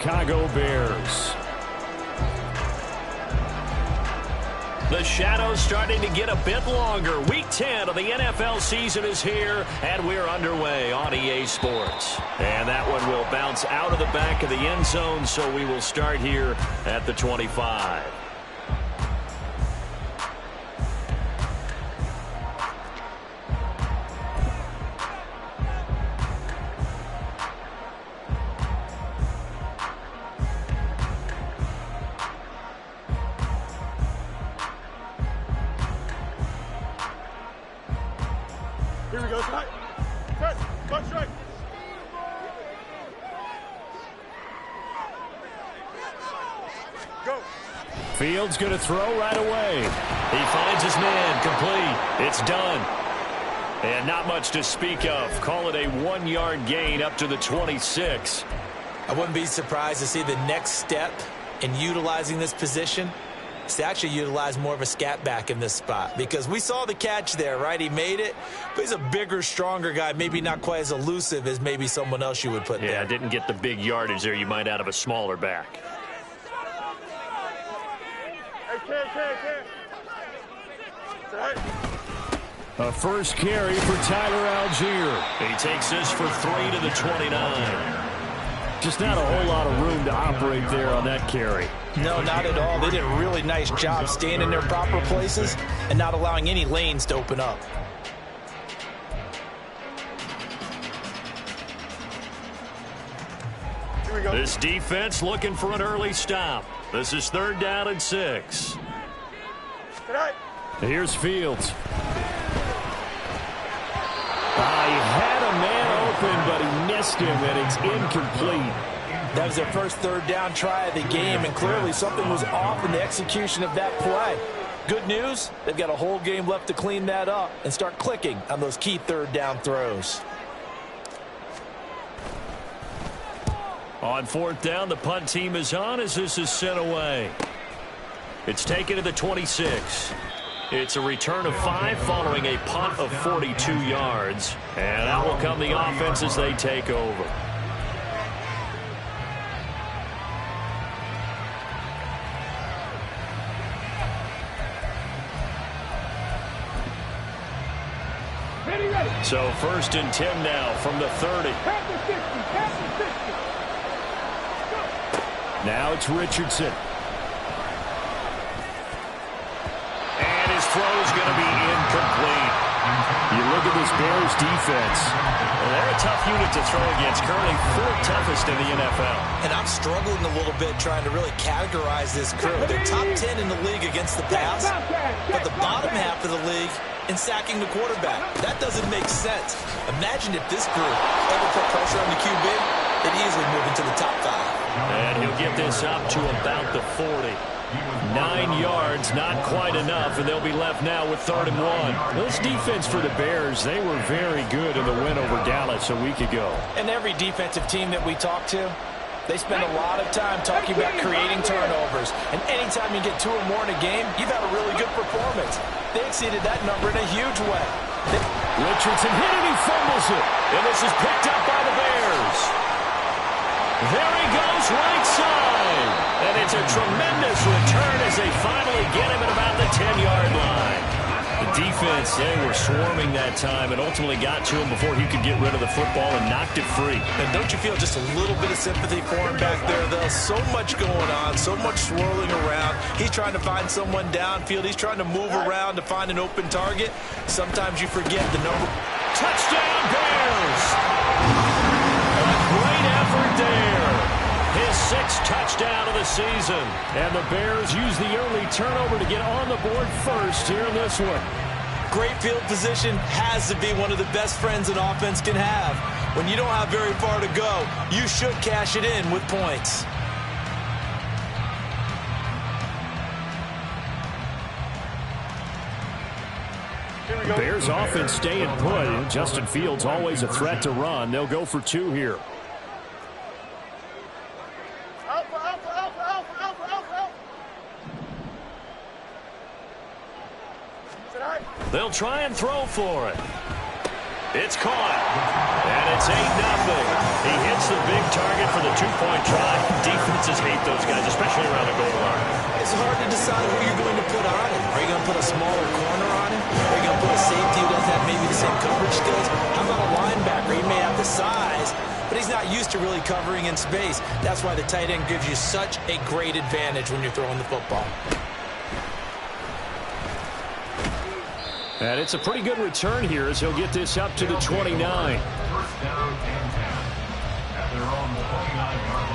Chicago Bears. The shadow's starting to get a bit longer. Week 10 of the NFL season is here, and we're underway on EA Sports. And that one will bounce out of the back of the end zone, so we will start here at the 25. Here we go, strike. Set, one strike. Go. Fields going to throw right away. He finds his man, complete. It's done. And not much to speak of. Call it a 1-yard gain up to the 26. I wouldn't be surprised to see the next step in utilizing this position is to actually utilize more of a scat back in this spot, because we saw the catch there, right? He made it, but he's a bigger, stronger guy, maybe not quite as elusive as maybe someone else you would put there. Yeah, didn't get the big yardage there you might out of a smaller back. Hey, A first carry for Tyler Algier. He takes this for 3 to the 29. Just not a whole lot of room to operate there on that carry. No, not at all. They did a really nice job staying in their proper places and not allowing any lanes to open up. Here we go. This defense looking for an early stop. This is 3rd down and 6. Tonight. Here's Fields. He had a man open, but he missed him, and it's incomplete. That was their first 3rd down try of the game, and clearly something was off in the execution of that play. Good news, they've got a whole game left to clean that up and start clicking on those key 3rd down throws. On 4th down, the punt team is on as this is sent away. It's taken to the 26. It's a return of 5 following a punt of 42 yards. And out will come the offense as they take over. So 1st and 10 now from the 30. Now it's Richardson. And his throw is going to be incomplete. You look at this Bears defense. Well, they're a tough unit to throw against. Currently 4th toughest in the NFL. And I'm struggling a little bit trying to really categorize this crew. They're top 10 in the league against the pass, but the bottom half of the league in sacking the quarterback. That doesn't make sense. Imagine if this group ever put pressure on the QB, they'd easily move into the top 5. And he'll get this up to about the 40. 9 yards, not quite enough, and they'll be left now with 3rd and 1. This defense for the Bears, they were very good in the win over Dallas a week ago. And every defensive team that we talk to, they spend a lot of time talking about creating turnovers. And anytime you get 2 or more in a game, you've had a really good performance. They exceeded that number in a huge way. Richardson hit it, he fumbles it. And this is picked up by the Bears. There he goes, right side. And it's a tremendous return as they finally get him at about the 10-yard line. The defense, they were swarming that time and ultimately got to him before he could get rid of the football and knocked it free. And don't you feel just a little bit of sympathy for him back there, though? So much going on, so much swirling around. He's trying to find someone downfield. He's trying to move around to find an open target. Sometimes you forget the number. Touchdown, Bears! A great effort there. His 6th touchdown of the season. And the Bears use the early turnover to get on the board first here in this one. Great field position has to be one of the best friends an offense can have. When you don't have very far to go, you should cash it in with points. The Bears offense staying put. Justin Fields always a threat to run. They'll go for 2 here. They'll try and throw for it. It's caught. And It's 8-0. He hits the big target for the two-point try. Defenses hate those guys, especially around the goal line. It's hard to decide who you're going to put on him. Are you going to put a smaller corner on him? Are you going to put a safety who doesn't have maybe the same coverage skills? How about a linebacker? He may have the size, but he's not used to really covering in space. That's why the tight end gives you such a great advantage when you're throwing the football. And it's a pretty good return here as he'll get this up to the 29. First down and 10 at their own 29-yard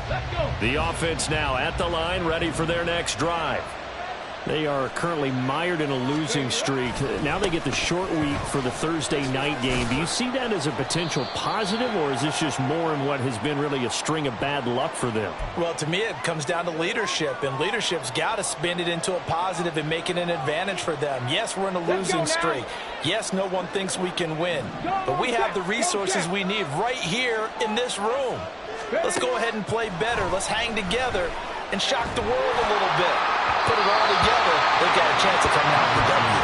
line. The offense now at the line, ready for their next drive. They are currently mired in a losing streak. Now they get the short week for the Thursday night game. Do you see that as a potential positive, or is this just more in what has been really a string of bad luck for them? Well, to me, it comes down to leadership, and leadership's got to spin it into a positive and make it an advantage for them. Yes, we're in a losing streak. Yes, no one thinks we can win, but we have the resources we need right here in this room. Let's go ahead and play better. Let's hang together and shock the world a little bit. Put it all together, they've got a chance of coming out with the W.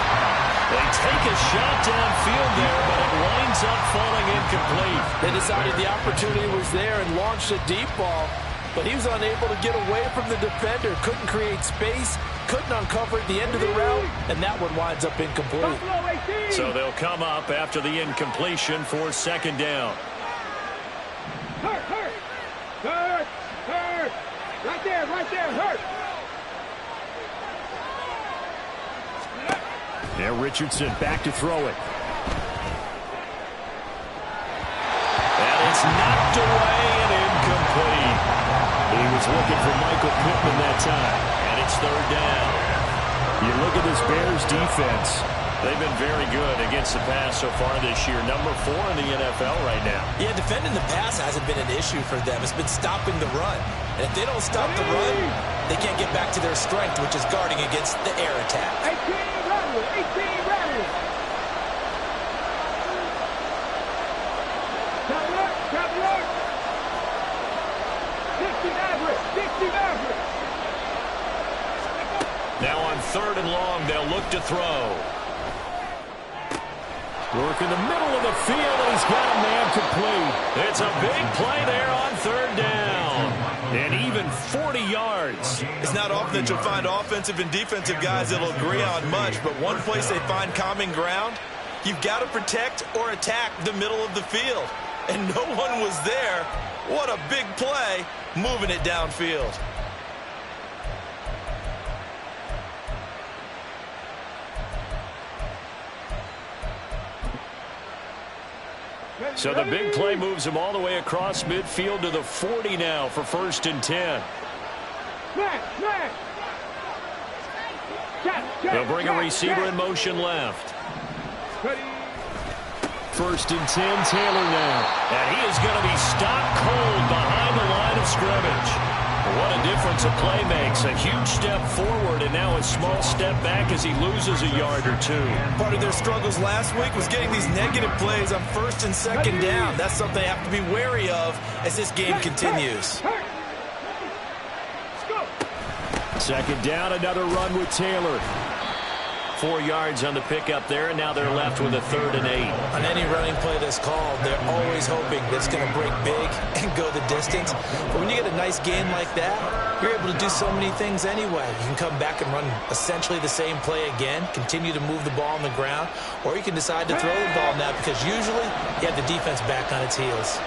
They take a shot downfield there, but it winds up falling incomplete. They decided the opportunity was there and launched a deep ball, but he was unable to get away from the defender, couldn't create space, couldn't uncover at the end of the route, and that one winds up incomplete. So they'll come up after the incompletion for second down. Hurt. Right there, hurt. Now Richardson back to throw it. And it's knocked away and incomplete. He was looking for Michael Pittman that time. And it's third down. You look at this Bears defense. They've been very good against the pass so far this year. Number 4 in the NFL right now. Yeah, defending the pass hasn't been an issue for them. It's been stopping the run. And if they don't stop the run, they can't get back to their strength, which is guarding against the air attack. 18 rattle. Traveler. 60 average. Now on third and long, they'll look to throw. Work in the middle of the field, and he's got a man complete. It's a big play there on third down. And even 40 yards. It's not often that you'll find offensive and defensive guys that'll agree on much, but one place they find common ground, you've got to protect or attack the middle of the field. And no one was there. What a big play, moving it downfield. So the big play moves him all the way across midfield to the 40 now for first and 10. They'll bring a receiver in motion left. First and 10, Taylor now. And he is going to be stopped cold behind the line of scrimmage. What a difference a play makes. A huge step forward and now a small step back as he loses a yard or two. Part of their struggles last week was getting these negative plays on first and second down. That's something they have to be wary of as this game continues. Second down, another run with Taylor. 4 yards on the pickup there, and now they're left with a 3rd and 8. On any running play that's called, they're always hoping that it's going to break big and go the distance. But when you get a nice game like that, you're able to do so many things anyway. You can come back and run essentially the same play again, continue to move the ball on the ground, or you can decide to throw the ball now because usually you have the defense back on its heels.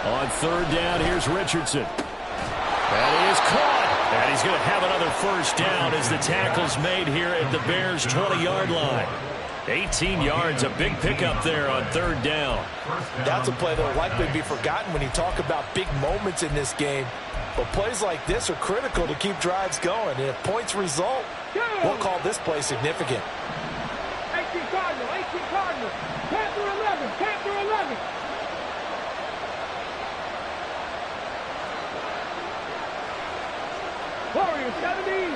On third down, here's Richardson. That is caught. And he's going to have another first down as the tackle's made here at the Bears' 20-yard line. 18 yards, a big pickup there on third down. That's a play that will likely be forgotten when you talk about big moments in this game. But plays like this are critical to keep drives going. And if points result, we'll call this play significant. 18 Cardinal. Panther 11. Warriors 70.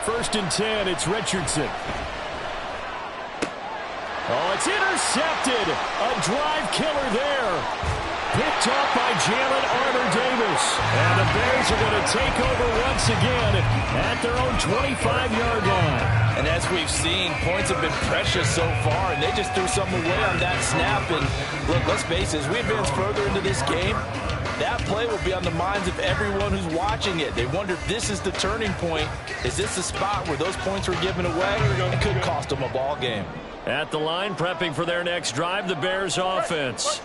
First and 10, it's Richardson. Oh, it's intercepted. A drive killer there. Picked off by Jalen Armour-Davis. And the Bears are going to take over once again at their own 25-yard line. And as we've seen, points have been precious so far, and they just threw something away on that snap. And look, let's face it, as we advance further into this game, that play will be on the minds of everyone who's watching it. They wonder if this is the turning point. Is this the spot where those points were given away? It could cost them a ball game. At the line, prepping for their next drive, the Bears offense.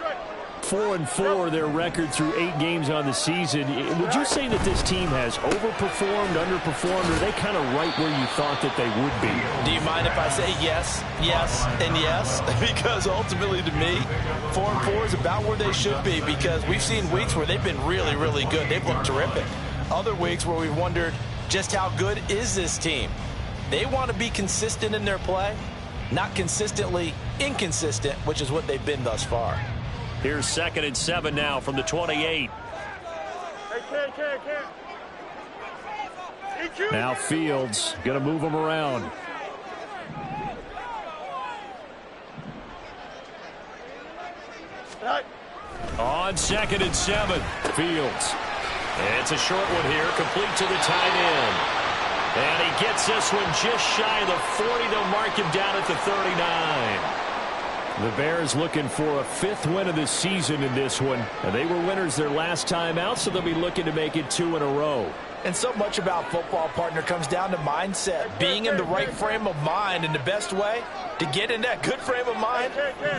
4-4 their record through 8 games on the season. Would you say that this team has overperformed, underperformed, or are they kind of right where you thought that they would be? Do you mind if I say yes, yes, and yes? Because ultimately to me, 4-4 is about where they should be, because we've seen weeks where they've been really, really good. They've looked terrific. Other weeks where we've wondered just how good is this team. They want to be consistent in their play, not consistently inconsistent, which is what they've been thus far. Here's 2nd and 7 now from the 28. Now Fields going to move them around. On 2nd and 7, Fields. It's a short one here, complete to the tight end. And he gets this one just shy of the 40. They'll mark him down at the 39. The Bears looking for a 5th win of the season in this one. And they were winners their last time out, so they'll be looking to make it 2 in a row. And so much about football, partner, comes down to mindset. Being in the right frame of mind, and the best way to get in that good frame of mind,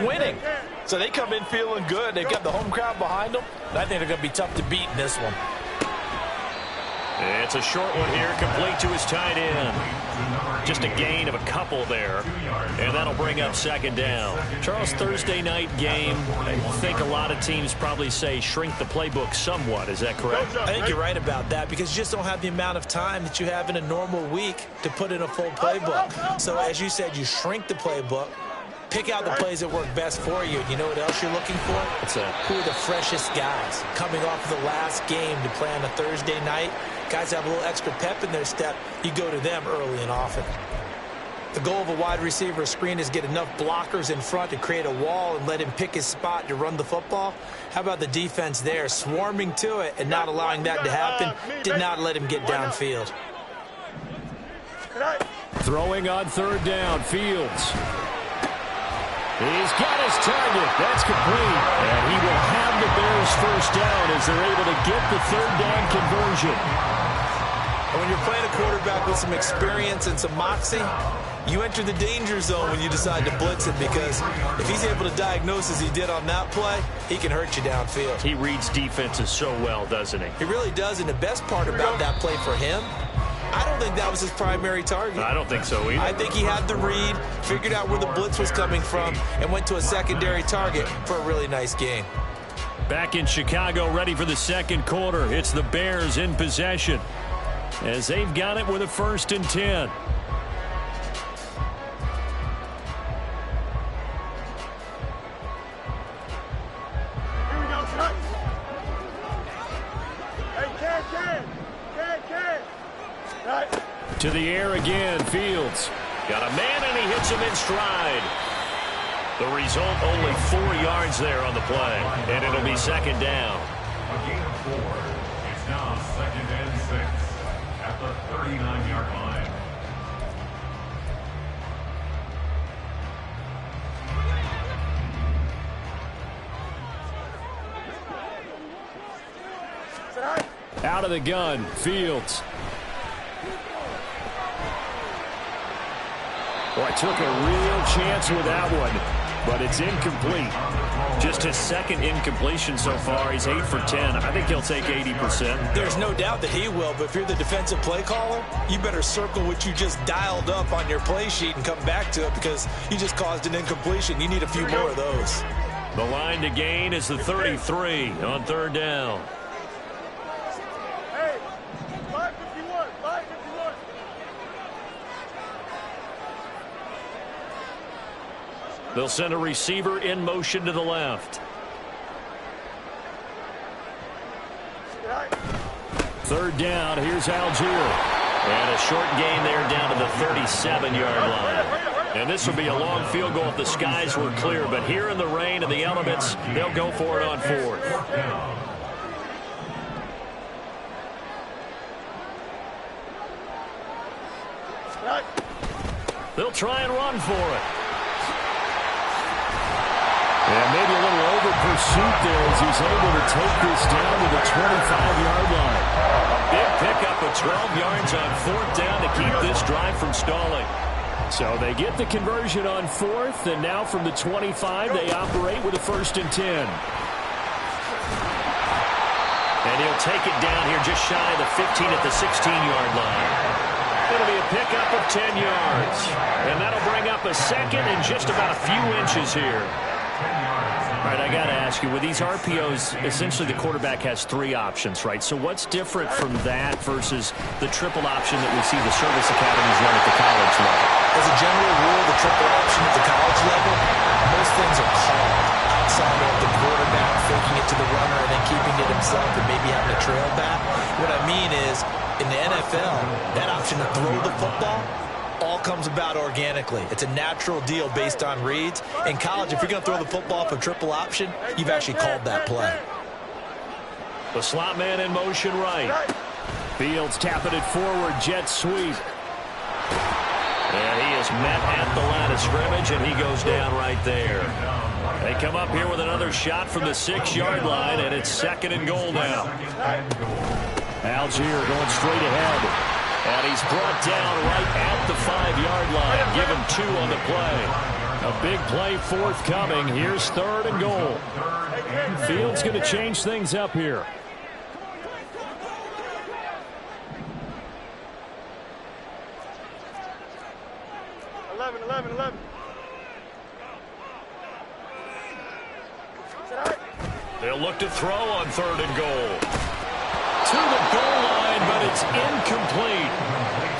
winning. So they come in feeling good. They've got the home crowd behind them. I think they're going to be tough to beat in this one. It's a short one here, complete to his tight end. Just a gain of a couple there, and that'll bring up 2nd down. Charles, Thursday night game, I think a lot of teams probably say shrink the playbook somewhat. Is that correct? I think you're right about that, because you just don't have the amount of time that you have in a normal week to put in a full playbook. So as you said, you shrink the playbook, pick out the plays that work best for you. You know what else you're looking for? Who are the freshest guys coming off of the last game to play on a Thursday night? Guys have a little extra pep in their step. You go to them early and often. The goal of a wide receiver screen is get enough blockers in front to create a wall and let him pick his spot to run the football. How about the defense there, swarming to it and not allowing that to happen? Did not let him get downfield. Throwing on 3rd down, Fields. He's got his target. That's complete. And he will have the Bears 1st down as they're able to get the 3rd down conversion. When you're playing a quarterback with some experience and some moxie, you enter the danger zone when you decide to blitz it, because if he's able to diagnose as he did on that play, he can hurt you downfield. He reads defenses so well, doesn't he? He really does, and the best part about that play for him, I don't think that was his primary target. I don't think so either. I think he had the read, figured out where the blitz was coming from, and went to a secondary target for a really nice gain. Back in Chicago, ready for the 2nd quarter. It's the Bears in possession, as they've got it with a 1st and 10. To the air again, Fields. Got a man, and he hits him in stride. The result, only 4 yards there on the play, and it'll be 2nd down. A gain of 4. It's now 2nd and 6 at the 39-yard line. Out of the gun, Fields. Boy, took a real chance with that one, but it's incomplete. Just his 2nd incompletion so far. He's 8 for 10. I think he'll take 80%. There's no doubt that he will, but if you're the defensive play caller, you better circle what you just dialed up on your play sheet and come back to it, because you just caused an incompletion. You need a few more of those. The line to gain is the 33 on 3rd down. They'll send a receiver in motion to the left. 3rd down, here's Algier. And a short gain there down to the 37-yard line. And this will be a long field goal if the skies were clear. But here in the rain and the elements, they'll go for it on fourth. They'll try and run for it. And maybe a little over pursuit there as he's able to take this down to the 25-yard line. Big pickup of 12 yards on fourth down to keep this drive from stalling. So they get the conversion on fourth, and now from the 25, they operate with a 1st and 10. And he'll take it down here just shy of the 15 at the 16-yard line. It'll be a pickup of 10 yards. And that'll bring up a second and just about a few inches here. All right, I got to ask you, with these RPOs, essentially the quarterback has 3 options, right? So what's different from that versus the triple option that we see the service academies run at the college level? As a general rule, the triple option at the college level, most things are called outside of the quarterback faking it to the runner and then keeping it himself and maybe having a trail back. What I mean is, in the NFL, that option to throw the football all comes about organically. It's a natural deal based on reads. In college, if you're going to throw the football for triple option, you've actually called that play. The slot man in motion right. Fields tapping it forward, jet sweep. And he is met at the line of scrimmage, and he goes down right there. They come up here with another shot from the 6-yard line, and it's 2nd and goal now. Algier going straight ahead. And he's brought down right at the 5-yard line. Give him 2 on the play. A big play forthcoming. Here's 3rd and goal. Fields going to change things up here. They'll look to throw on 3rd and goal. To the goal line, but it's incomplete.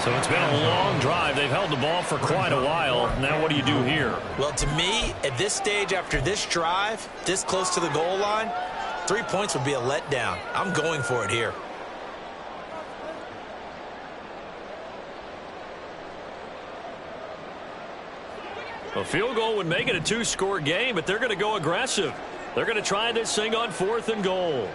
So it's been a long drive. They've held the ball for quite a while. Now what do you do here? Well, to me, at this stage after this drive, this close to the goal line, 3 points would be a letdown. I'm going for it here. A field goal would make it a 2-score game, but they're going to go aggressive. They're going to try this thing on 4th and goal.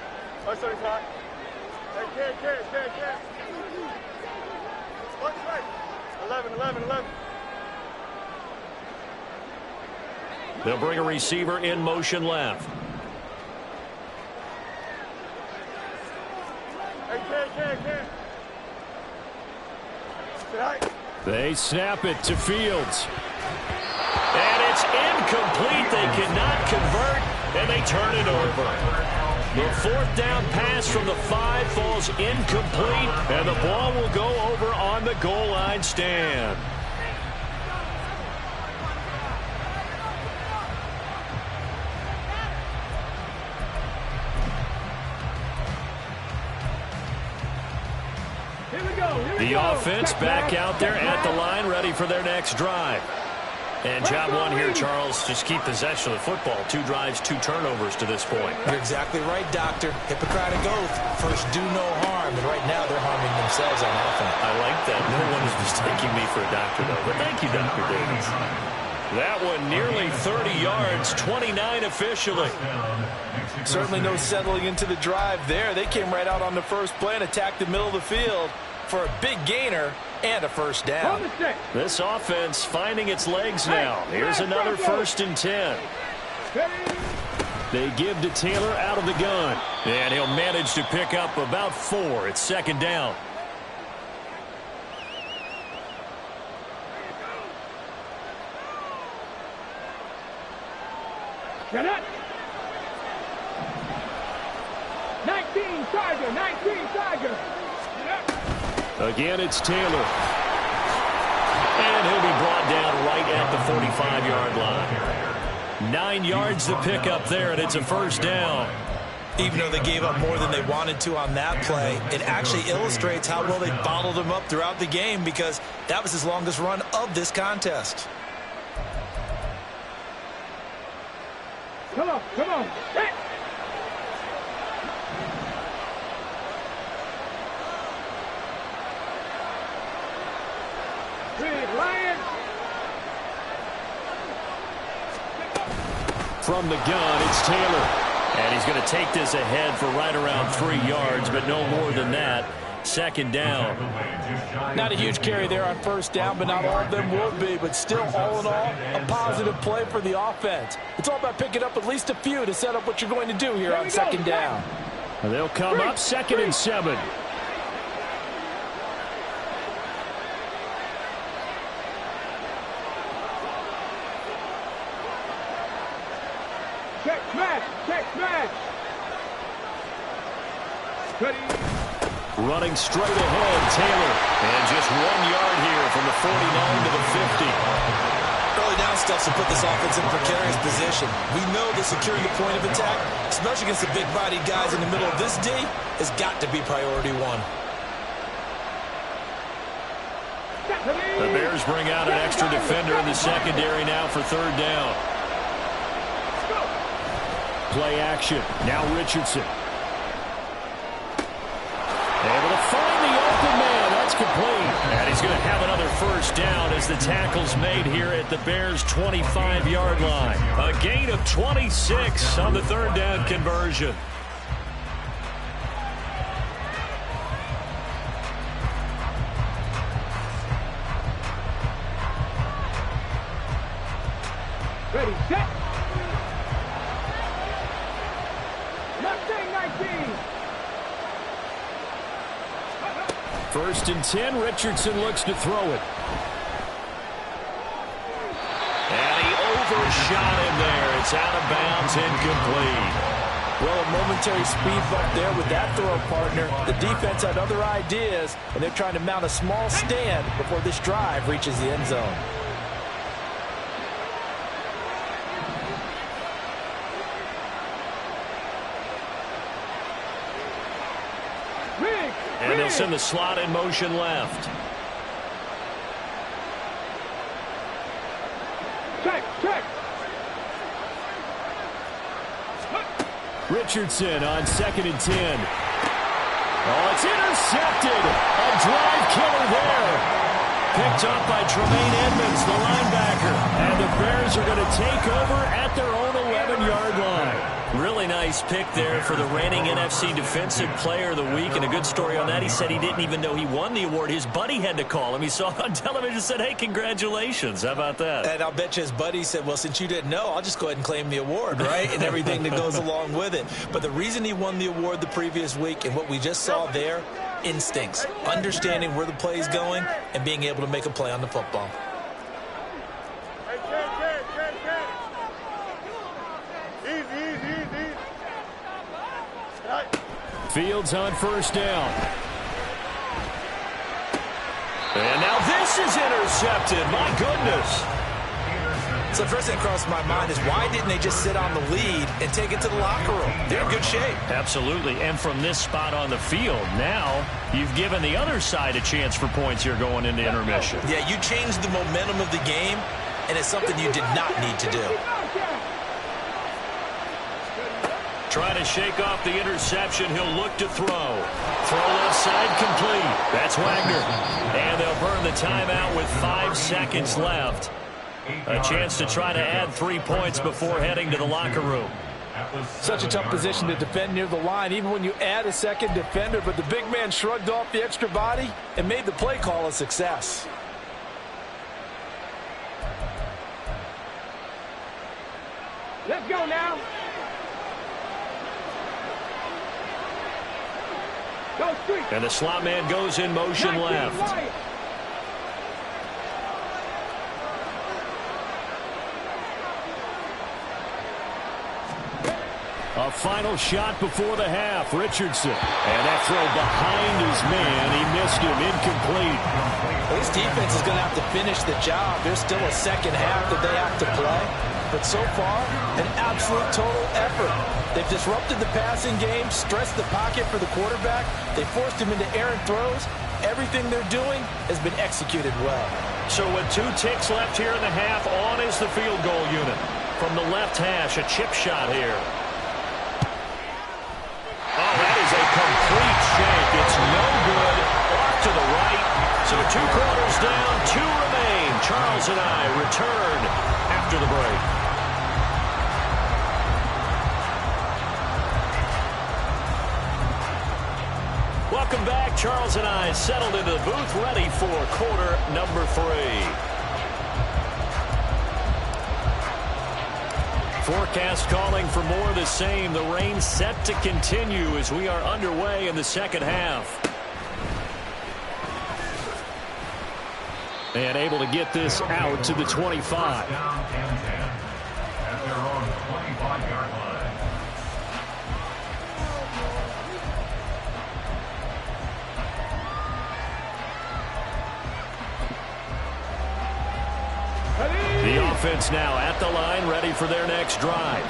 11. They'll bring a receiver in motion left. They snap it to Fields. And it's incomplete. They cannot convert, and they turn it over. The 4th down pass from the 5 falls incomplete, and the ball will go over on the goal line stand. The offense back out there at the line, ready for their next drive. And job one here, Charles, just keep possession of the football. 2 drives, 2 turnovers to this point. You're exactly right, Doctor. Hippocratic oath. First, do no harm. And right now, they're harming themselves on offense. I like that. No one is mistaking me for a doctor, though. But thank you, Dr. Davis. That one nearly 30 yards, 29 officially. Certainly no settling into the drive there. They came right out on the first play and attacked the middle of the field for a big gainer and a first down. This offense finding its legs now. Here's another 1st and 10. They give to Taylor out of the gun. And he'll manage to pick up about 4. It's 2nd down. Get it. 19 Tiger. Again, it's Taylor. And he'll be brought down right at the 45-yard line. 9 yards to pick up there, and it's a 1st down. Even though they gave up more than they wanted to on that play, it actually illustrates how well they bottled him up throughout the game, because that was his longest run of this contest. Come on. Hey. From the gun, it's Taylor. And he's going to take this ahead for right around 3 yards, but no more than that. Second down. Not a huge carry there on first down, but not all of them will be. But still, all in all, a positive play for the offense. It's all about picking up at least a few to set up what you're going to do here on second down. They'll come up 2nd and 7. Check smash! Check smash! Ready? Running straight ahead, Taylor. And just 1 yard here from the 49 to the 50. Early down stuff to put this offense in a precarious position. We know that securing the point of attack, especially against the big-bodied guys in the middle of this D, has got to be priority one. The Bears bring out an extra defender in the secondary now for 3rd down. Play action. Now Richardson. Able to find the open man. That's complete. And he's going to have another first down as the tackle's made here at the Bears' 25-yard line. A gain of 26 on the 3rd down conversion. Ready, set! Mustang 19! 1st and 10. Richardson looks to throw it. And he overshot him there. It's out of bounds, incomplete. Well, a momentary speed bump there with that throw, partner. The defense had other ideas, and they're trying to mount a small stand before this drive reaches the end zone. And they'll send the slot in motion left. Check, check! Richardson on 2nd and 10. Oh, it's intercepted. A drive killer there. Picked up by Tremaine Edmonds, the linebacker. And the Bears are going to take over at their own 11-yard line. Really nice pick there for the reigning NFC Defensive Player of the Week. And a good story on that, he said he didn't even know he won the award. His buddy had to call him. He saw it on television and said, hey, congratulations. How about that? And I'll bet you his buddy said, well, since you didn't know, I'll just go ahead and claim the award, right? And everything that goes along with it. But the reason he won the award the previous week and what we just saw there, instincts, understanding where the play is going and being able to make a play on the football. Fields on 1st down. And now this is intercepted. My goodness. So the first thing that crossed my mind is why didn't they just sit on the lead and take it to the locker room? They're in good shape. Absolutely. And from this spot on the field, now you've given the other side a chance for points here going into intermission. Yeah, you changed the momentum of the game, and it's something you did not need to do. Trying to shake off the interception. He'll look to throw. Throw left side complete. That's Wagner. And they'll burn the timeout with 5 seconds left. A chance to try to add 3 points before heading to the locker room. Such a tough position to defend near the line, even when you add a second defender. But the big man shrugged off the extra body and made the play call a success. Let's go now! Go street! And the slot man goes in motion left. A final shot before the half. Richardson. And that throw behind his man. He missed him. Incomplete. Well, this defense is going to have to finish the job. There's still a second half that they have to play. But so far, an absolute total effort. They've disrupted the passing game, stressed the pocket for the quarterback. They forced him into errant throws. Everything they're doing has been executed well. So with 2 ticks left here in the half, on is the field goal unit. From the left hash, a chip shot here. Oh, that is a complete shake. It's no good. Off to the right. So 2 quarters down, 2 remain. Charles and I return after the break. welcome back. Charles and I settled into the booth, ready for quarter number 3. Forecast calling for more of the same. The rain set to continue as we are underway in the second half. And able to get this out to the 25. Down 10-10 at their own 25-yard line. The offense now at the line, ready for their next drive.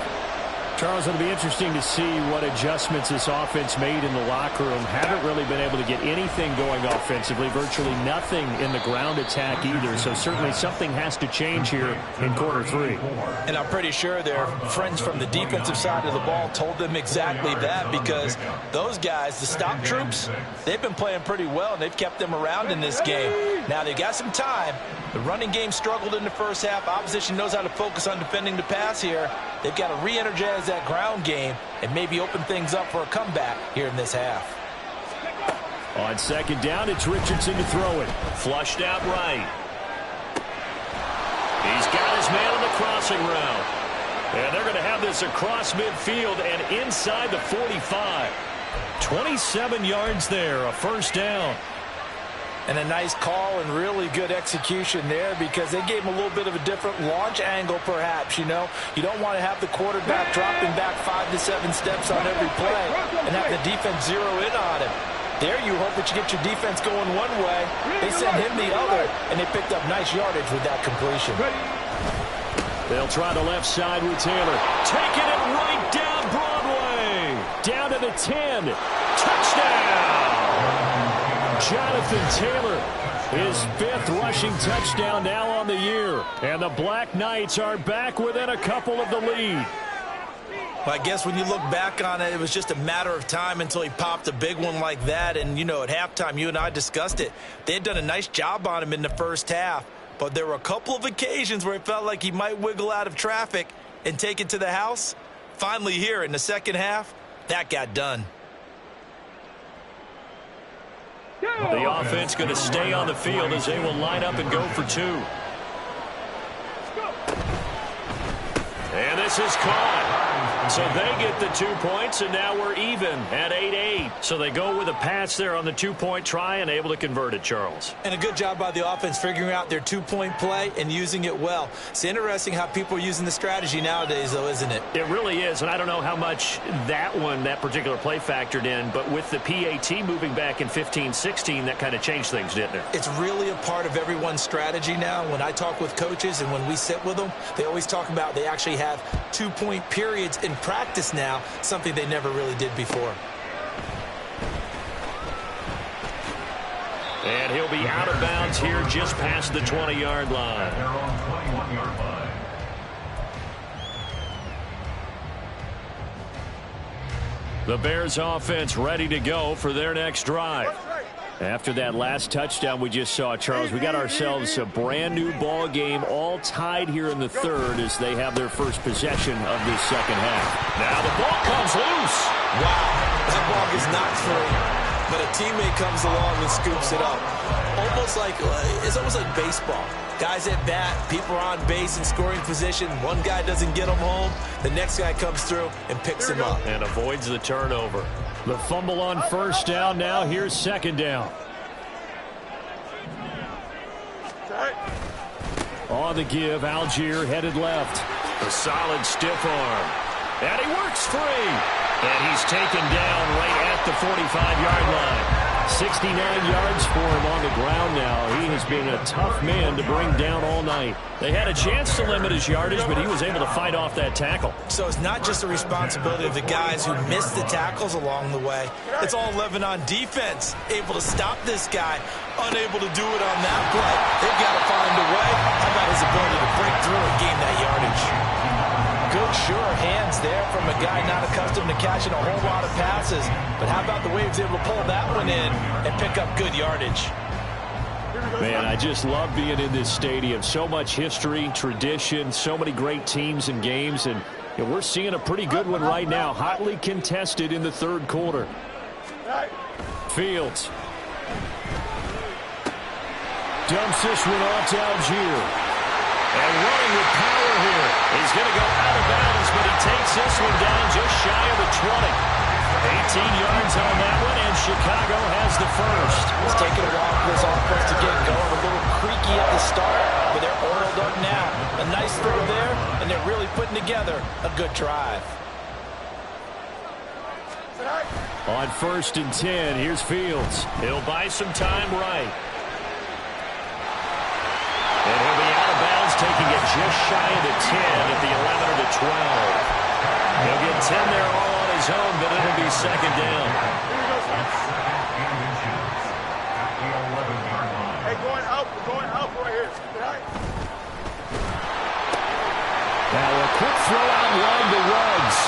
Charles, it'll be interesting to see what adjustments this offense made in the locker room. Haven't really been able to get anything going offensively, virtually nothing in the ground attack either. So certainly something has to change here in quarter 3. And I'm pretty sure their friends from the defensive side of the ball told them exactly that, because those guys, the stop troops, they've been playing pretty well, and they've kept them around in this game. Now they've got some time. The running game struggled in the first half. Opposition knows how to focus on defending the pass here. They've got to re-energize that ground game and maybe open things up for a comeback here in this half. On second down, it's Richardson to throw it. Flushed out right. He's got his man on the crossing route. And they're going to have this across midfield and inside the 45. 27 yards there, a first down. And a nice call and really good execution there, because they gave him a little bit of a different launch angle perhaps, you know. You don't want to have the quarterback dropping back 5 to 7 steps on every play and have the defense zero in on him. There you hope that you get your defense going one way. They sent him the other, and they picked up nice yardage with that completion. They'll try the left side with Taylor. Taking it right down Broadway. Down to the 10. Touchdown. Jonathan Taylor, his 5th rushing touchdown now on the year. And the Black Knights are back within a couple of the lead. Well, I guess when you look back on it, it was just a matter of time until he popped a big one like that. And, you know, at halftime, you and I discussed it. They had done a nice job on him in the first half. But there were a couple of occasions where it felt like he might wiggle out of traffic and take it to the house. Finally here in the second half, that got done. The offense going to stay on the field as they will line up and go for 2. And this is caught. So they get the 2 points, and now we're even at 8-8. So they go with a pass there on the 2-point try and able to convert it, Charles. And a good job by the offense figuring out their 2-point play and using it well. It's interesting how people are using the strategy nowadays, though, isn't it? It really is, and I don't know how much that particular play factored in, but with the PAT moving back in 15-16, that kind of changed things, didn't it? It's really a part of everyone's strategy now. When I talk with coaches and when we sit with them, they always talk about they actually have 2-point periods in practice now, something they never really did before. And he'll be out of bounds here just past the 20-yard line. Their own 21-yard line. The Bears offense ready to go for their next drive. After that last touchdown we just saw, Charles, we got ourselves a brand new ball game, all tied here in the third as they have their first possession of this second half. Now the ball comes loose. Wow, that ball gets knocked free, but a teammate comes along and scoops it up. It's almost like baseball. Guys at bat, people are on base in scoring position. One guy doesn't get him home. The next guy comes through and picks him up. And avoids the turnover. The fumble on first down. Now here's second down. On the give, Algier headed left. A solid stiff arm. And he works free. And he's taken down right at the 45-yard line. 69 yards for him on the ground now. He has been a tough man to bring down all night. They had a chance to limit his yardage, but he was able to fight off that tackle. So it's not just the responsibility of the guys who missed the tackles along the way. It's all Lebanon defense, able to stop this guy, unable to do it on that play. They've got to find a way. How about his ability to break through and gain that yardage? Good, sure hands there from a guy not accustomed to catching a whole lot of passes. But how about the way he was able to pull that one in and pick up good yardage? Man, I just love being in this stadium. So much history, tradition, so many great teams and games. And we're seeing a pretty good one right now, hotly contested in the third quarter. Fields. Dumps this one off to Algier. And running with power here. He's going to go out of bounds, but he takes this one down just shy of the 20. 18 yards on that one, and Chicago has the first. It's taking a while for this offense to get going. A little creaky at the start, but they're oiled up now. A nice throw there, and they're really putting together a good drive. On 1st and 10, here's Fields. He'll buy some time right. And he'll be out of bounds, taking it just shy of the 10 at the 11 or the 12. He'll get 10 there all on his own, but it'll be second down. Hey, going out right here. Now a quick throw out line to Ruggs.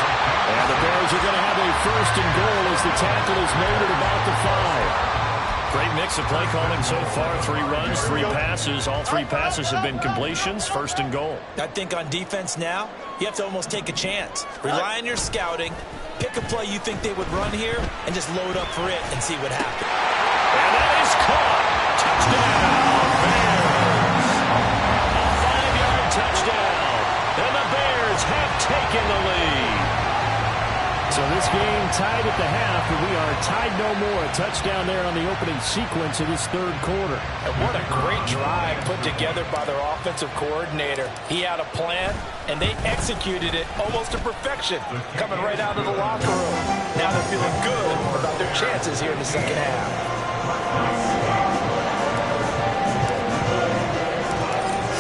And the Bears are going to have a 1st and goal as the tackle is made at about the 5. Great mix of play calling so far. 3 runs, 3 passes. All 3 passes have been completions. 1st and goal. I think on defense now, you have to almost take a chance. Rely on your scouting. Pick a play you think they would run here and just load up for it and see what happens. And that is caught. Touchdown, Bears. A 5-yard touchdown. And the Bears have taken the lead. So this game tied at the half, but we are tied no more. A touchdown there on the opening sequence of this 3rd quarter. And what a great drive put together by their offensive coordinator. He had a plan, and they executed it almost to perfection, coming right out of the locker room. Now they're feeling good about their chances here in the second half.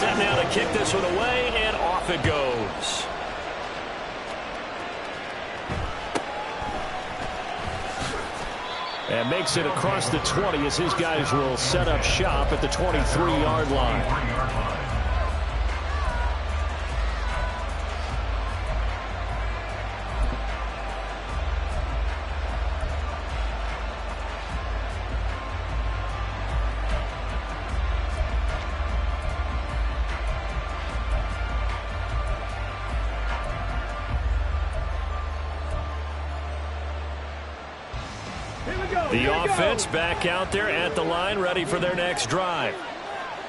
Set now to kick this one away, and off it goes. And makes it across the 20 as his guys will set up shop at the 23-yard line. The offense back out there at the line, ready for their next drive.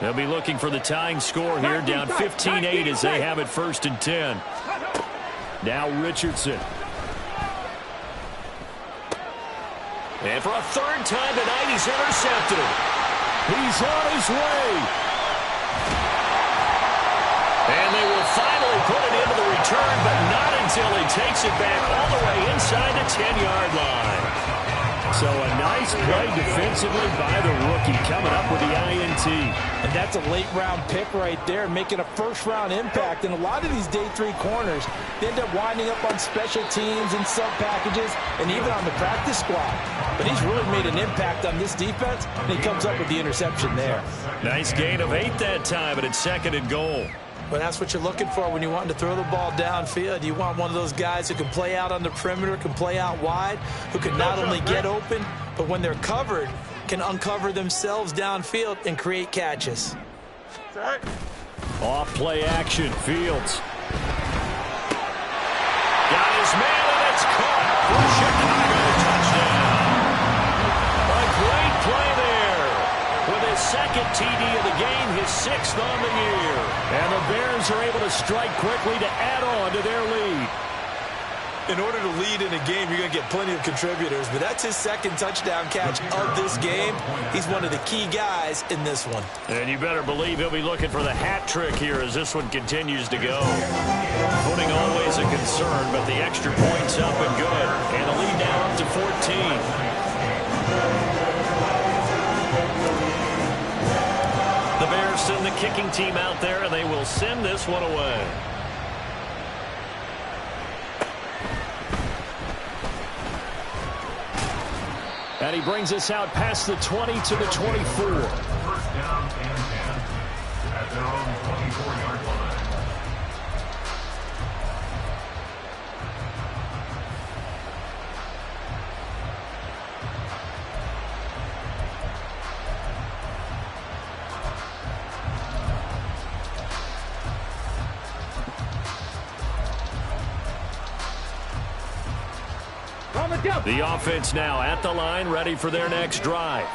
They'll be looking for the tying score here, down 15-8 as they have it 1st and 10. Now Richardson. And for a 3rd time tonight, he's intercepted. He's on his way. And they will finally put it into the return, but not until he takes it back all the way inside the 10-yard line. So a nice play defensively by the rookie coming up with the INT. And that's a late-round pick right there, making a first-round impact. And a lot of these day 3 corners, they end up winding up on special teams and sub-packages and even on the practice squad. But he's really made an impact on this defense, and he comes up with the interception there. Nice gain of 8 that time, but it's 2nd and goal. Well, that's what you're looking for when you want to throw the ball downfield. You want one of those guys who can play out on the perimeter, can play out wide, who can not only get open, but when they're covered, can uncover themselves downfield and create catches. Off play action, Fields. Got his man, and it's caught for Chicago. Touchdown. A great play there. With his 2nd TD of the game, his 6th on the year. And the Bears are able to strike quickly to add on to their lead. In order to lead in a game, you're going to get plenty of contributors, but that's his 2nd touchdown catch of this game. He's one of the key guys in this one. And you better believe he'll be looking for the hat trick here as this one continues to go. Footing always a concern, but the extra point's up and good. And the lead now up to 14. The Bears send the kicking team out there, and they will send this one away. And he brings us out past the 20 to the 24. 1st down and 10 at their own 24-yard line. The offense now at the line, ready for their next drive.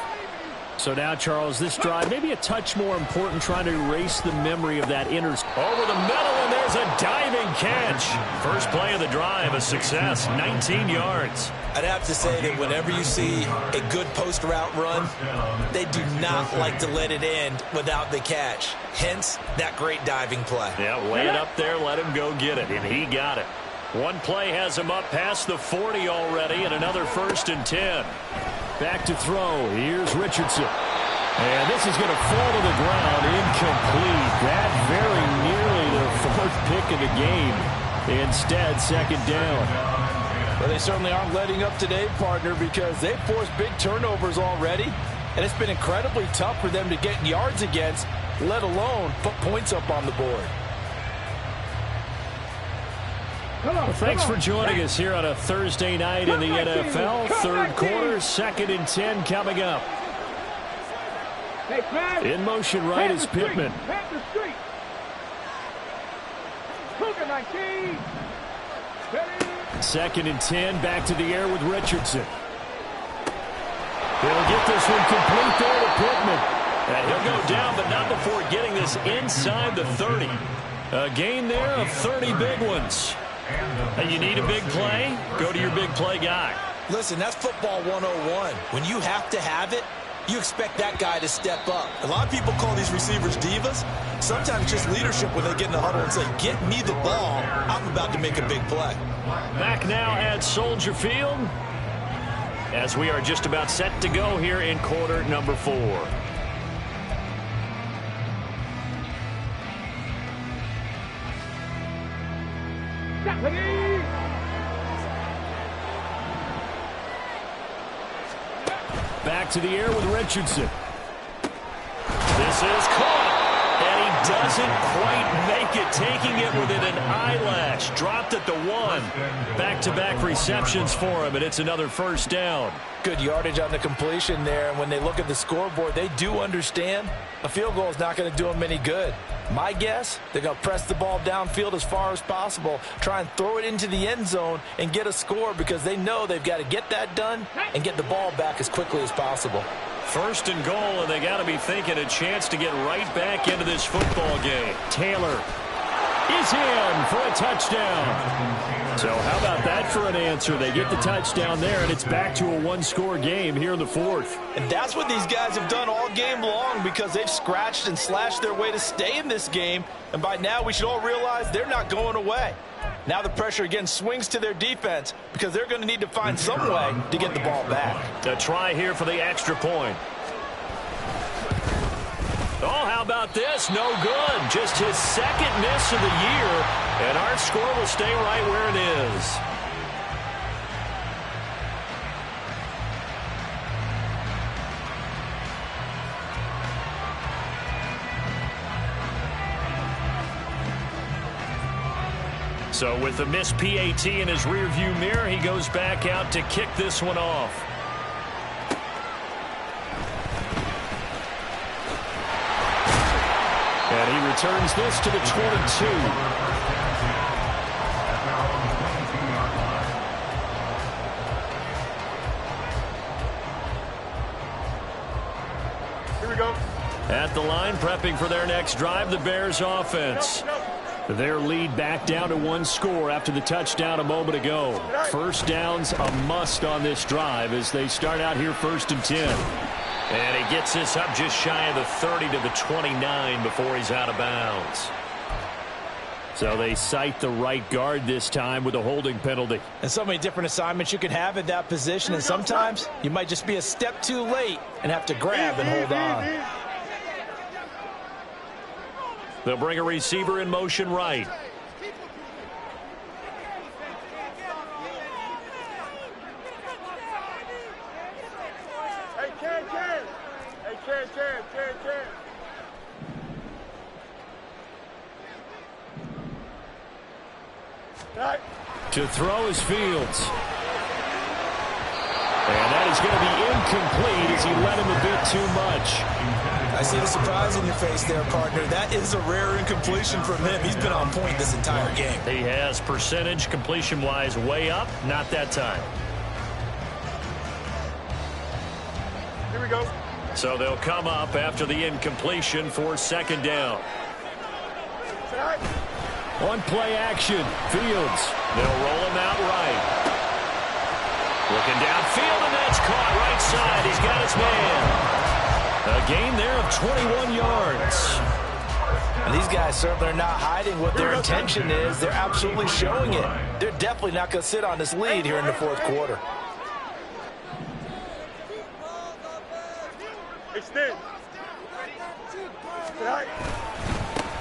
So now, Charles, this drive maybe a touch more important, trying to erase the memory of that over the middle, and there's a diving catch. First play of the drive, a success, 19 yards. I'd have to say that whenever you see a good post route run, they do not like to let it end without the catch. Hence, that great diving play. Yeah, lay it up there, let him go get it, and he got it. One play has him up past the 40 already, and another 1st and 10. Back to throw. Here's Richardson. And this is going to fall to the ground. Incomplete. That very nearly their 4th pick of the game. Instead, 2nd down. Well, they certainly aren't letting up today, partner, because they've forced big turnovers already. And it's been incredibly tough for them to get yards against, let alone put points up on the board. Well, thanks for joining us here on a Thursday night in the NFL. 3rd quarter, 2nd and 10 coming up. In motion right is Pittman. 2nd and 10, back to the air with Richardson. He'll get this one complete there to Pittman. And he'll go down, but not before getting this inside the 30. A gain there of 30 big ones. And you need a big play? Go to your big play guy. Listen, that's football 101. When you have to have it, you expect that guy to step up. A lot of people call these receivers divas. Sometimes just leadership when they get in the huddle and say, get me the ball. I'm about to make a big play. Back now at Soldier Field, as we are just about set to go here in quarter number 4. Back to the air with Richardson. This is caught. And he doesn't quite make it, taking it within an eyelash. Dropped at the 1. Back-to-back receptions for him, and it's another 1st down. Good yardage on the completion there, and when they look at the scoreboard, they do understand a field goal is not going to do them any good. My guess, they're going to press the ball downfield as far as possible, try and throw it into the end zone and get a score because they know they've got to get that done and get the ball back as quickly as possible. 1st and goal, and they got to be thinking a chance to get right back into this football game. Taylor is in for a touchdown. So how about that for an answer? They get the touchdown there, and it's back to a 1-score game here in the 4th. And that's what these guys have done all game long because they've scratched and slashed their way to stay in this game. And by now, we should all realize they're not going away. Now the pressure again swings to their defense because they're going to need to find some way to get the ball back. A try here for the extra point. Oh, how about this? No good. Just his 2nd miss of the year, and our score will stay right where it is. So with the missed PAT in his rearview mirror, he goes back out to kick this one off. And he returns this to the 22. Here we go. At the line, prepping for their next drive, the Bears offense. Their lead back down to 1 score after the touchdown a moment ago. 1st down's a must on this drive as they start out here 1st and 10. And he gets this up just shy of the 30 to the 29 before he's out of bounds. So they cite the right guard this time with a holding penalty. And so many different assignments you can have at that position, and sometimes you might just be a step too late and have to grab and hold on. They'll bring a receiver in motion right. To throw is Fields. And that is going to be incomplete as he led him a bit too much. I see the surprise in your face there, partner. That is a rare incompletion from him. He's been on point this entire game. He has percentage completion-wise way up. Not that time. we go. So they'll come up after the incompletion for second down. On play action, Fields. They'll roll him out right. Looking downfield, and that's caught right side. He's got his man. A gain there of 21 yards. And these guys certainly are not hiding what their intention is. They're absolutely showing it. They're definitely not going to sit on this lead here in the fourth quarter. Extend.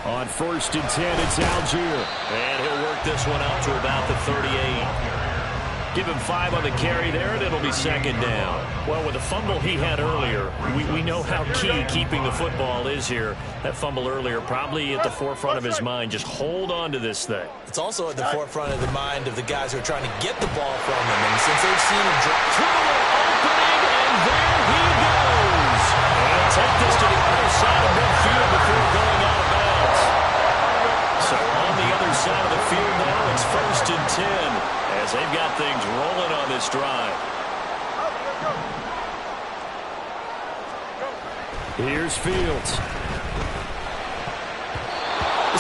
On 1st and 10, it's Algier. And he'll work this one out to about the 38. Give him 5 on the carry there, and it'll be second down. Well, with the fumble he had earlier, we know how key keeping the football is here. That fumble earlier probably at the forefront of his mind. Just hold on to this thing. It's also at the forefront of the mind of the guys who are trying to get the ball from him. And since they've seen him drop through an opening, and there he goes. And he'll take this to the other side of midfield before going out of bounds. So on the other side of the field now, it's 1st and 10. As they've got things rolling on this drive. Here's Fields.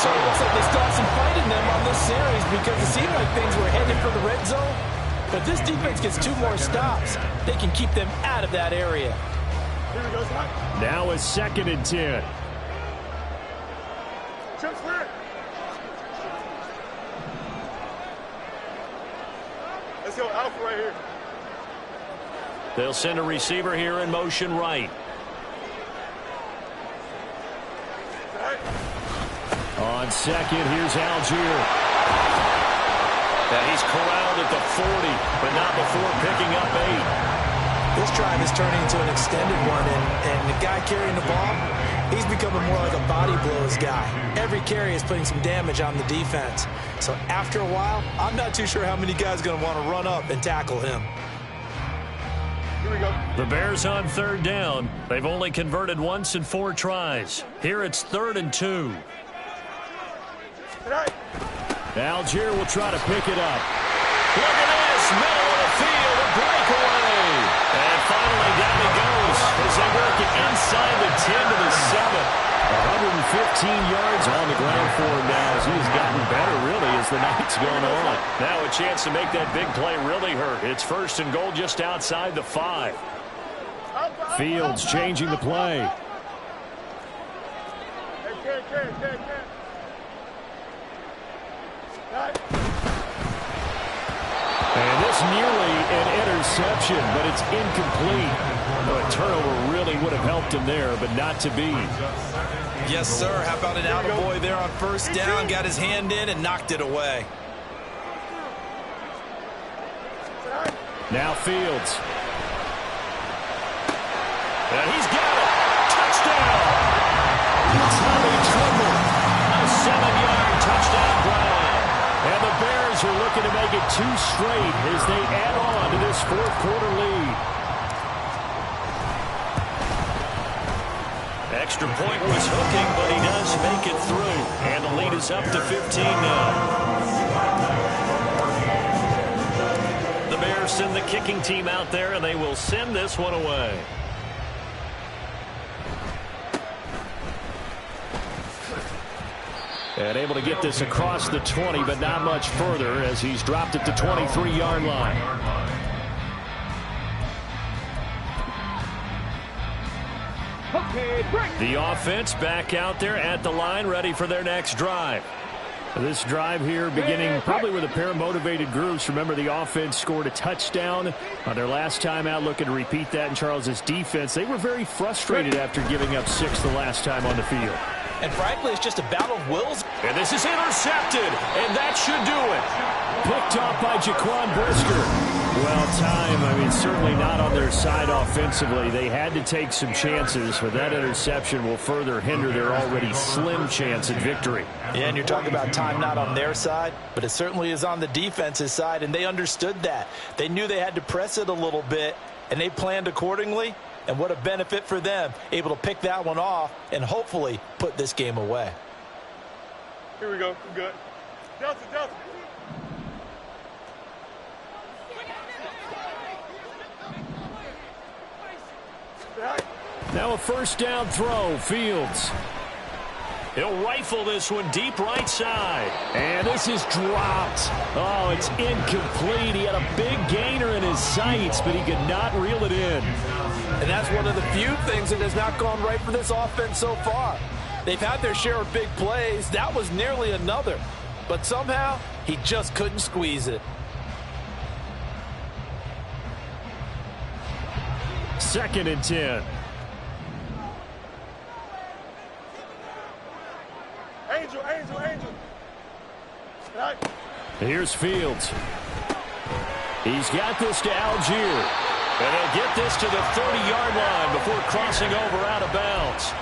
So it looks like they still have some fight in them on this series because it seemed like things were headed for the red zone. But this defense gets 2 more stops. They can keep them out of that area. Now it's 2nd and 10. Let's go Alpha right here. They'll send a receiver here in motion right. On 2nd, here's Algier. Now he's corralled at the 40, but not before picking up 8. This drive is turning into an extended one, and the guy carrying the ball, he's becoming more like a body blows guy. Every carry is putting some damage on the defense. So after a while, I'm not too sure how many guys are going to want to run up and tackle him. Here we go. The Bears on 3rd down. They've only converted once in 4 tries. Here it's 3rd and 2. Algier will try to pick it up. Look at this, middle of the field, a breakaway. And finally down he goes as they work it inside the 10 to the 7. 115 yards on the ground for him now as he's gotten better, really, as the night's gone on. Now a chance to make that big play really hurt. It's 1st and goal just outside the 5. Fields changing the play. And this nearly an interception, but it's incomplete. A turnover really would have helped him there, but not to be. Yes, sir. How about an attaboy there on 1st down? Got his hand in and knocked it away. Now Fields. And he's got it. Touchdown. Tommy Tremble. A 7-yard touchdown drive. And the Bears are looking to make it 2 straight as they add on to this 4th quarter lead. Extra point was hooking, but he does make it through. And the lead is up to 15 now. The Bears send the kicking team out there, and they will send this one away. And able to get this across the 20, but not much further as he's dropped at the 23-yard line. The offense back out there at the line, ready for their next drive. This drive here beginning probably with a pair of motivated groups. Remember, the offense scored a touchdown on their last time out, looking to repeat that in Charles's defense. They were very frustrated after giving up 6 the last time on the field. And frankly, it's just a battle of wills. And this is intercepted, and that should do it. Picked off by Jaquan Brisker. Well, certainly not on their side offensively. They had to take some chances, but that interception will further hinder their already slim chance at victory. Yeah, and you're talking about time not on their side, but it certainly is on the defense's side, and they understood that. They knew they had to press it a little bit, and they planned accordingly. And what a benefit for them, able to pick that one off and hopefully put this game away. Here we go. We're good. Delta, Delta. Now a first down throw, Fields. He'll rifle this one deep right side. And this is dropped. Oh, it's incomplete. He had a big gainer in his sights, but he could not reel it in. And that's one of the few things that has not gone right for this offense so far. They've had their share of big plays. That was nearly another. But somehow, he just couldn't squeeze it. Second and 10. Angel. Right. Here's Fields. He's got this to Algier. And he'll get this to the 30-yard line before crossing over out of bounds.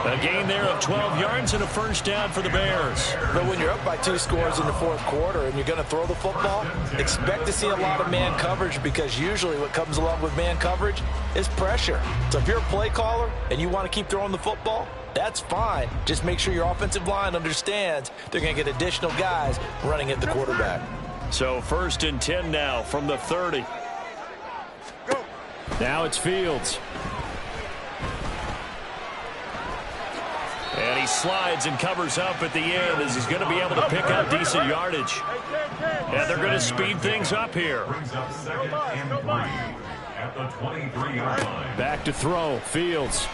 A gain there of 12 yards and a first down for the Bears. But when you're up by 2 scores in the fourth quarter and you're going to throw the football, expect to see a lot of man coverage, because usually what comes along with man coverage is pressure. So if you're a play caller and you want to keep throwing the football, that's fine. Just make sure your offensive line understands they're going to get additional guys running at the quarterback. So first and 10 now from the 30. Go. Now it's Fields. And he slides and covers up at the end as he's going to be able to pick up decent yardage. And they're going to speed things up here. Brings up second and 3 at the 23-yard line. Back to throw, Fields.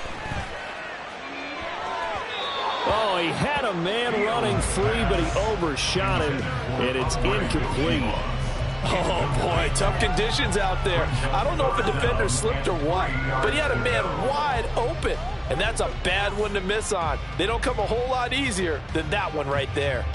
Oh, he had a man running free, but he overshot him, and it's incomplete. Oh, boy, tough conditions out there. I don't know if a defender slipped or what, but he had a man wide open, and that's a bad one to miss on. They don't come a whole lot easier than that one right there.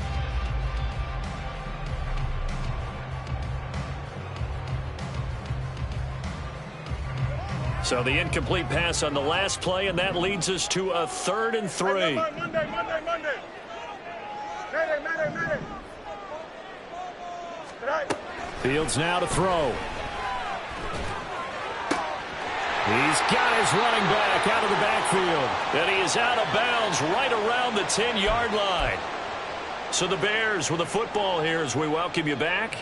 So the incomplete pass on the last play, and that leads us to a 3rd and 3. Monday. Monday. Right. Fields now to throw. He's got his running back out of the backfield. And he is out of bounds right around the 10-yard line. So the Bears with the football here as we welcome you back.